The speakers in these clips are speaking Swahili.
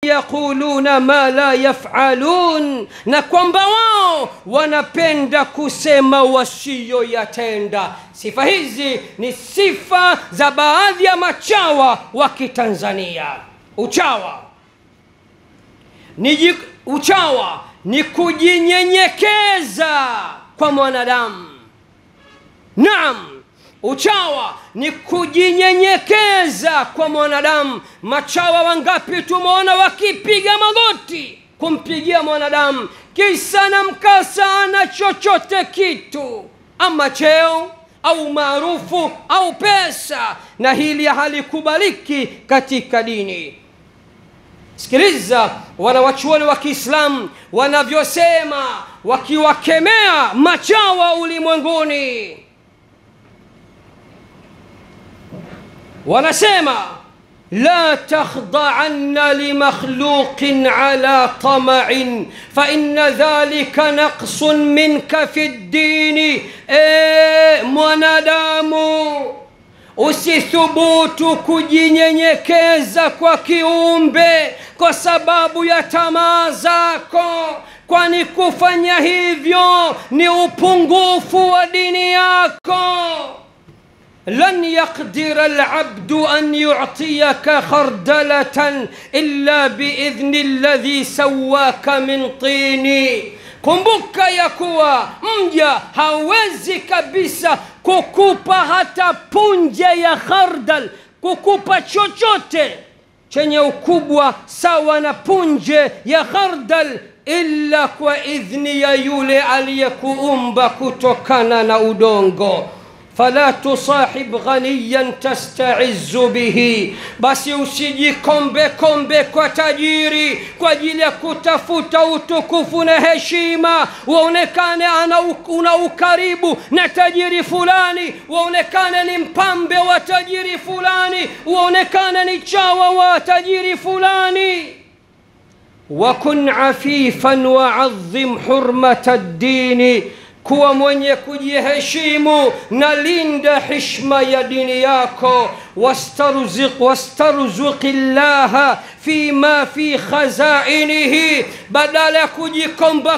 yaquluna ma la yaf'alun, na kwamba wao wanapenda kusema wasiyoyatenda. Sifa hizi ni sifa za baadhi ya machawa wa Kitanzania. Uchawa ni kujinyenyekeza kwa mwanadamu. Naam, uchawa ni kujinyenyekeza kwa mwanadamu. Machawa wangapi tumeona wakipiga magoti kumpigia mwanadamu, kisa na mkasa ana chochote kitu, ama cheo au maarufu au pesa, na hili halikubaliki katika dini. Sikiliza wanawachuoni wa Kiislamu wanavyosema wakiwakemea machawa ulimwenguni. Wanasema la takhda'anna li makhluqin ala tama'in fa inna dhalika naqsun minka fi ad-din. Mwanadamu, usithubutu kujinyenyekeza kwa kiumbe kwa sababu ya tamaa zako, kwani kufanya hivyo ni upungufu wa dini yako. لن يقدر العبد أن يعطيك خردلة إلا بإذن الذي سواك من طين. Kumbuka ya kuwa mja hawezi kabisa kukupa hata punje ya khardal, kukupa chochote chenye ukubwa sawa na punje ya khardal, illa kwa idhni ya yule aliyekuumba kutokana na udongo. فلا تصاحب غنيا تستعز به. basi usijikombe kwa tajiri kwa ajili ya kutafuta utukufu na heshima, waonekane una ukaribu na tajiri fulani, waonekane ni mpambe wa tajiri fulani, waonekane ni chawa wa tajiri fulani. وكن عفيفا وعظم حرمة الدين. kuwa mwenye kujiheshimu na linda heshima ya dini yako. wastarzuqillaha fima fi khazainihi, badala ya kujikomba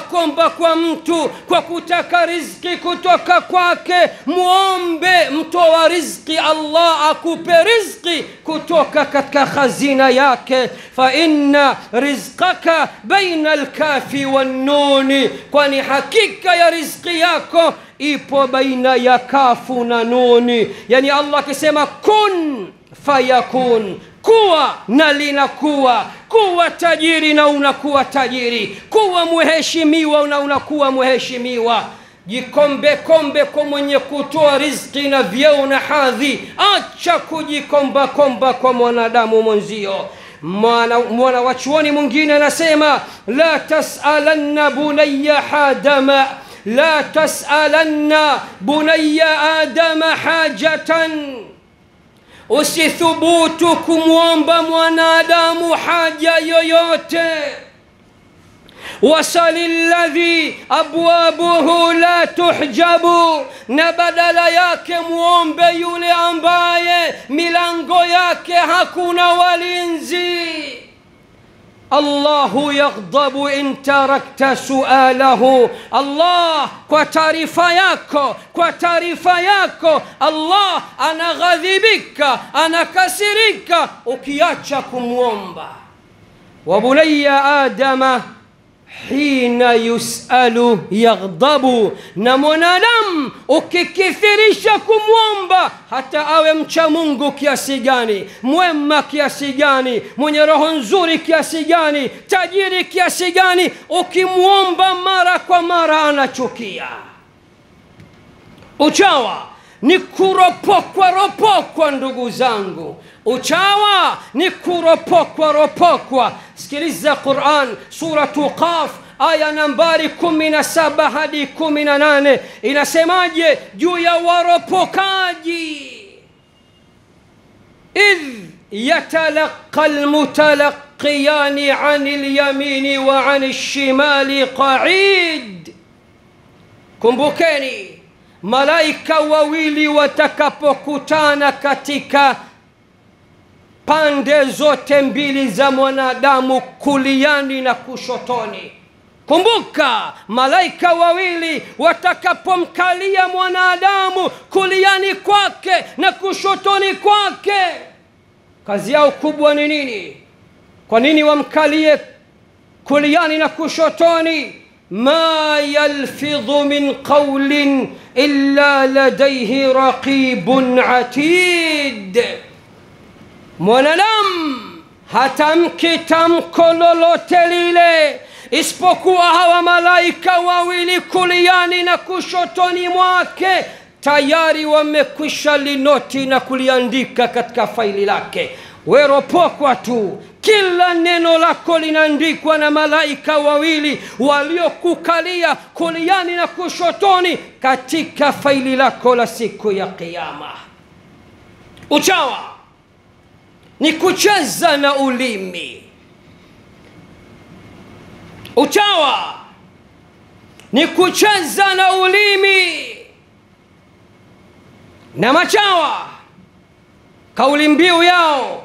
kwa mtu kwa kutaka riziki kutoka kwake, muombe mtoa riziki Allah akupe riziki kutoka katika khazina yake. fa inna rizqaka baina alkafi wan nun, kwani hakika ya riziki yako ipo baina ya kafu na nuni. Yani Allah akisema kun fayakun, kuwa na linakuwa. Kuwa tajiri na unakuwa tajiri, kuwa muheshimiwa na unakuwa muheshimiwa. Jikombe kwa mwenye kutoa riziki na vyeo na hadhi. Acha kujikomba kwa mwanadamu mwenzio. Mwana wa chuoni mwingine anasema la tas'alanna bunayya hadama, la tas'alanna bunayya adama hajatan. Usithubutu kumwomba mwanadamu haja yoyote. wasalilladhi abwabuhu la tuhjabu, na badala yake muombe yule ambaye milango yake hakuna walinzi. Allahu yaghdabu in tarakta sualahu. Allah, kwa taarifa yako Allah anaghadhibika, anakasirika ukiacha kumwomba. wa bunayya adama hina yusalu yaghdabu, na mwanadamu ukikithirisha kumwomba, hata awe mcha Mungu kiasi gani, mwema kiasi gani, mwenye roho nzuri kiasi gani, tajiri kiasi gani, ukimwomba mara kwa mara anachukia. Uchawa ni kuropokwa ndugu zangu. Uchawa ni kuropokwa. Sikiliza Qur'an, suratu Qaf aya nambari 17 hadi 18 inasemaje juu ya waropokaji. idh yatalaqqa almutalaqiyani 'anil yamini wa 'anil shimali qa'id. Kumbukeni malaika wawili watakapokutana katika pande zote mbili za mwanadamu, kuliani na kushotoni. Kumbuka, malaika wawili watakapomkalia mwanadamu kuliani kwake na kushotoni kwake, kazi yao kubwa ni nini? Kwa nini wamkalie kuliani na kushotoni? Ma yalfidhu min qawlin illa ladayhi raqibun atid. Mwanadamu hatamki tamko lolote lile isipokuwa hawa malaika wawili kuliani na kushotoni mwake tayari wamekwisha linoti na kuliandika katika faili lake. Weropokwa tu, kila neno lako linaandikwa na malaika wawili waliokukalia kuliani na kushotoni katika faili lako la siku ya Kiyama. Uchawa ni kucheza na ulimi. Uchawa ni kucheza na ulimi. Na machawa kauli mbiu yao,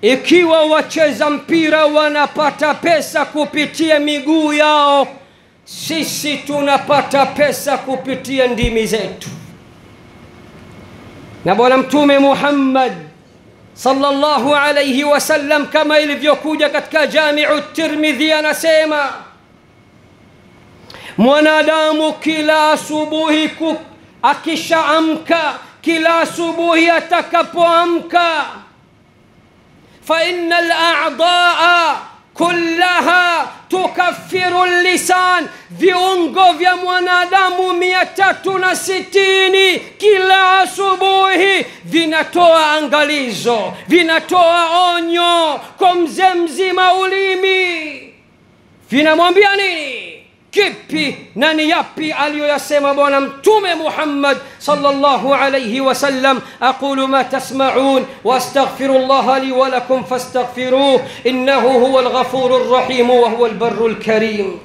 ikiwa wacheza mpira wanapata pesa kupitia miguu yao, sisi tunapata pesa kupitia ndimi zetu. Na Bwana Mtume Muhammad sallallahu alayhi wasallam kama ilivyokuja katika Jami'u Tirmidhi anasema, mwanadamu kila asubuhi akishaamka, kila asubuhi atakapoamka, fa innal a'dha'a kullaha tukaffiru lisan, viungo vya mwanadamu 360 kila asubuhi vinatoa angalizo, vinatoa onyo kwa mzee mzima ulimi. Vinamwambia nini? Kipi na ni yapi aliyoyasema Bwana Mtume Muhammad sallallahu alayhi wasallam? Aqulu ma tasma'un wa astaghfirullaha li wa lakum fastaghfiruhu innahu huwal ghafurur rahim wa huwal barrul karim.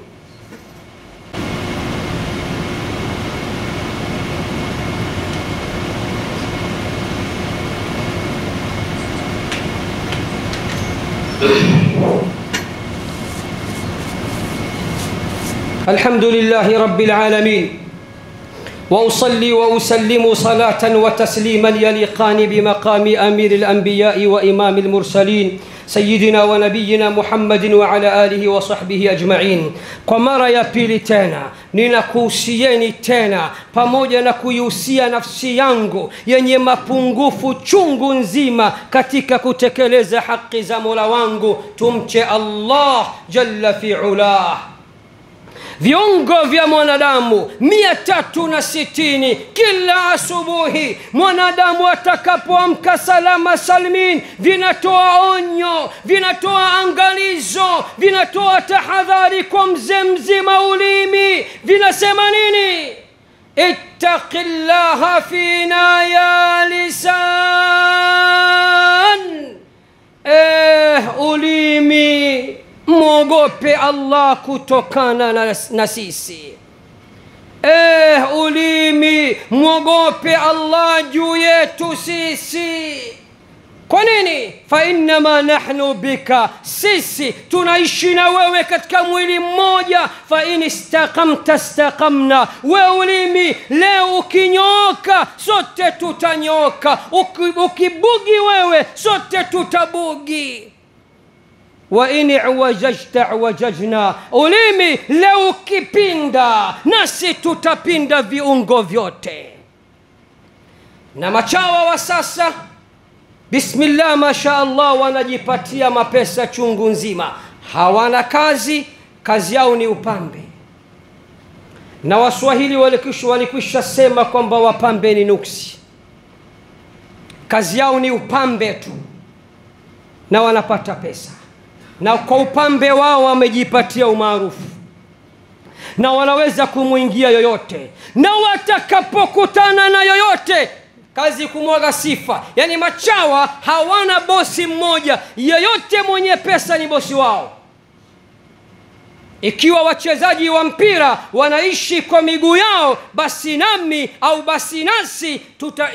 الحمد لله رب العالمين، وأصلي وأسلم صلاة وتسليما يليقان بمقام أمير الأنبياء وإمام المرسلين سيدنا ونبينا محمد وعلى آله وصحبه أجمعين. Kwa mara ya pili tena ninakuhusieni tena pamoja na kuihusia nafsi yangu yenye mapungufu chungu nzima katika kutekeleza haki za Mola wangu. Tumche Allah jalla fi'ulah. Viungo vya mwanadamu 360 kila asubuhi mwanadamu atakapoamka salama salmin, vinatoa onyo, vinatoa angalizo, vinatoa tahadhari kwa mzee mzima ulimi. Vinasema nini? Ittaqillaha fina ya lisan. Ulimi, mwogope Allah kutokana na sisi. Ulimi, mwogope Allah juu yetu sisi. Kwa nini? Fa innama nahnu bika, sisi tunaishi na wewe katika mwili mmoja. Fa in istaqamta istaqamna, we ulimi leo ukinyoka sote tutanyoka, ukibugi wewe sote tutabugi. Wa in i'wajajta i'wajajna, ulimi leo ukipinda nasi tutapinda viungo vyote. Na machawa wa sasa bismillah masha Allah wanajipatia mapesa chungu nzima, hawana kazi, kazi yao ni upambe. Na Waswahili walikwisha sema kwamba wapambe ni nuksi, kazi yao ni upambe tu na wanapata pesa. Na kwa upambe wao wamejipatia umaarufu na wanaweza kumuingia yoyote, na watakapokutana na yoyote kazi kumwaga sifa. Yani machawa hawana bosi mmoja, yoyote mwenye pesa ni bosi wao. Ikiwa wachezaji wa mpira wanaishi kwa miguu yao, basi nami au basi nasi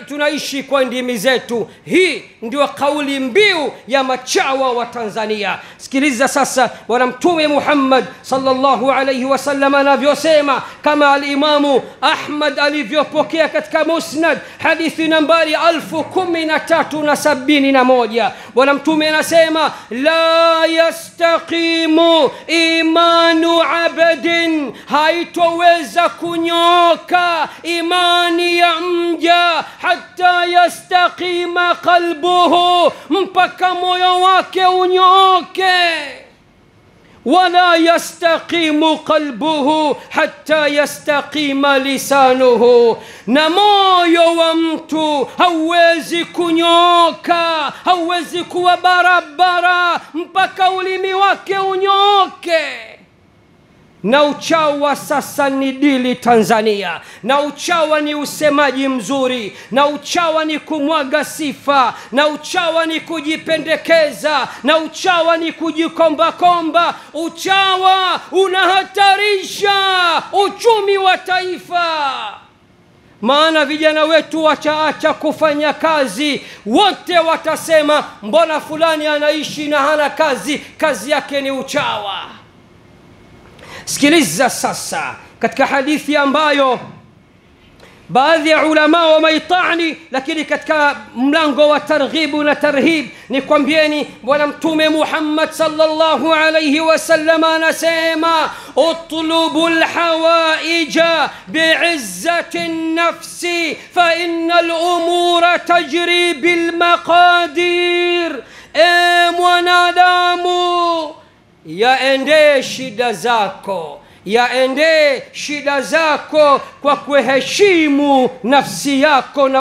tunaishi kwa ndimi zetu. Hii ndio kauli mbiu ya machawa wa Tanzania. Sikiliza sasa bwana Mtume Muhammad sallallahu alayhi wasallam anavyosema, kama al-Imamu Ahmad alivyopokea katika Musnad hadithi nambari 101371. Bwana Mtume anasema, la yastaqimu imanu abdin, haitoweza kunyoka imani ya mja hatta yastaqima qalbuhu, mpaka moyo wake unyoke. Wala yastaqimu qalbuhu hatta yastaqima lisanuhu, na moyo wa mtu hauwezi kunyoka, hauwezi kuwa barabara mpaka ulimi wake unyoke. Na uchawa sasa ni dili Tanzania, na uchawa ni usemaji mzuri, na uchawa ni kumwaga sifa, na uchawa ni kujipendekeza, na uchawa ni kujikomba komba. Uchawa unahatarisha uchumi wa taifa. Maana vijana wetu wataacha kufanya kazi, wote watasema mbona fulani anaishi na hana kazi, kazi yake ni uchawa. Sikiliza sasa katika hadithi ambayo baadhi ya ulama wameitani, lakini katika mlango wa targhibu na tarhib ni kwambieni bwana Mtume Muhammad sallallahu alayhi wasallam anasema, utlubul hawaija bi'izzati nafsi fa innal umura tajri bil maqadir. Mwanadamu, yaende shida zako, yaende shida zako kwa kuheshimu nafsi yako na